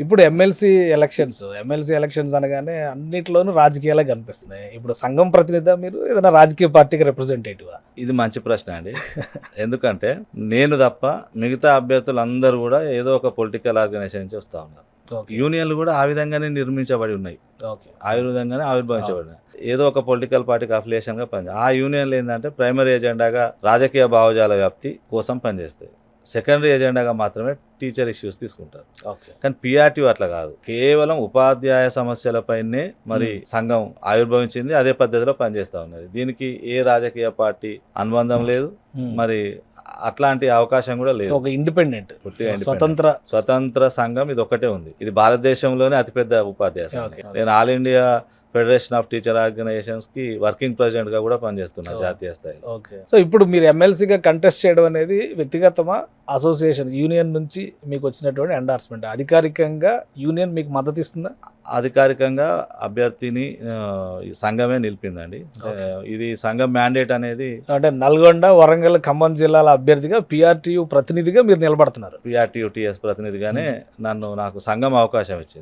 ఇప్పుడు MLC elections అనగానే అన్నిట్లోనూ రాజకీయాలే కనిపిస్తున్నాయి. ఇప్పుడు సంఘం ప్రతినిధి మీరు ఏదైనా రాజకీయ పార్టీకి రిప్రజెంటేటివా? ఇది మంచి ప్రశ్న అండి. ఎందుకంటే నేను తప్ప మిగతా అభ్యర్థులు అందరూ కూడా ఏదో ఒక పొలిటికల్ ఆర్గనైజేషన్ నుంచి వస్తూ ఉన్నారు. యూనియన్లు కూడా ఆ విధంగానే నిర్మించబడి ఉన్నాయి, ఆ విధంగానే ఆవిర్భవించబడినాయి. ఏదో ఒక పొలిటికల్ పార్టీకి అఫిలియేషన్గా పనిచేస్తాయి. ఆ యూనియన్లు ఏంటంటే ప్రైమరీ ఎజెండాగా రాజకీయ భావజాల వ్యాప్తి కోసం పనిచేస్తాయి. సెకండరీ ఎజెండాగా మాత్రమే టీచర్ ఇష్యూస్ తీసుకుంటారు. కానీ పిఆర్టీ అట్లా కాదు, కేవలం ఉపాధ్యాయ సమస్యలపైనే మరి సంఘం ఆవిర్భవించింది, అదే పద్ధతిలో పనిచేస్తూ ఉన్నది. దీనికి ఏ రాజకీయ పార్టీ అనుబంధం లేదు, మరి అట్లాంటి అవకాశం కూడా లేదు. ఒక ఇండిపెండెంట్ పూర్తిగా స్వతంత్ర సంఘం ఇది ఒకటే ఉంది. ఇది భారతదేశంలోనే అతిపెద్ద ఉపాధ్యాయ సంఘం. నేను all India federation of teacher organisations కి వర్కింగ్ ప్రెసిడెంట్ గా కూడా పనిచేస్తున్నా జాతీయ స్థాయిలో. ఓకే. సో ఇప్పుడు మీరు ఎమ్మెల్సీగా కంటెస్ట్ చేయడం అనేది వ్యక్తిగతమా, అసోసియేషన్ యూనియన్ నుంచి మీకు వచ్చినటువంటి ఎండార్స్మెంట్? అధికారికంగా యూనియన్ మీకు మద్దతు ఇస్తుందా? అధికారికంగా అభ్యర్థిని సంఘమే నిలిపిందండి. ఇది సంఘం మ్యాండేట్ అనేది. అంటే నల్గొండ, వరంగల్, ఖమ్మం జిల్లాల అభ్యర్థిగా పిఆర్టీయూ ప్రతినిధిగా మీరు నిలబడుతున్నారు. పిఆర్టీయూ టీఎస్ ప్రతినిధిగానే నాకు సంఘం అవకాశం ఇచ్చింది.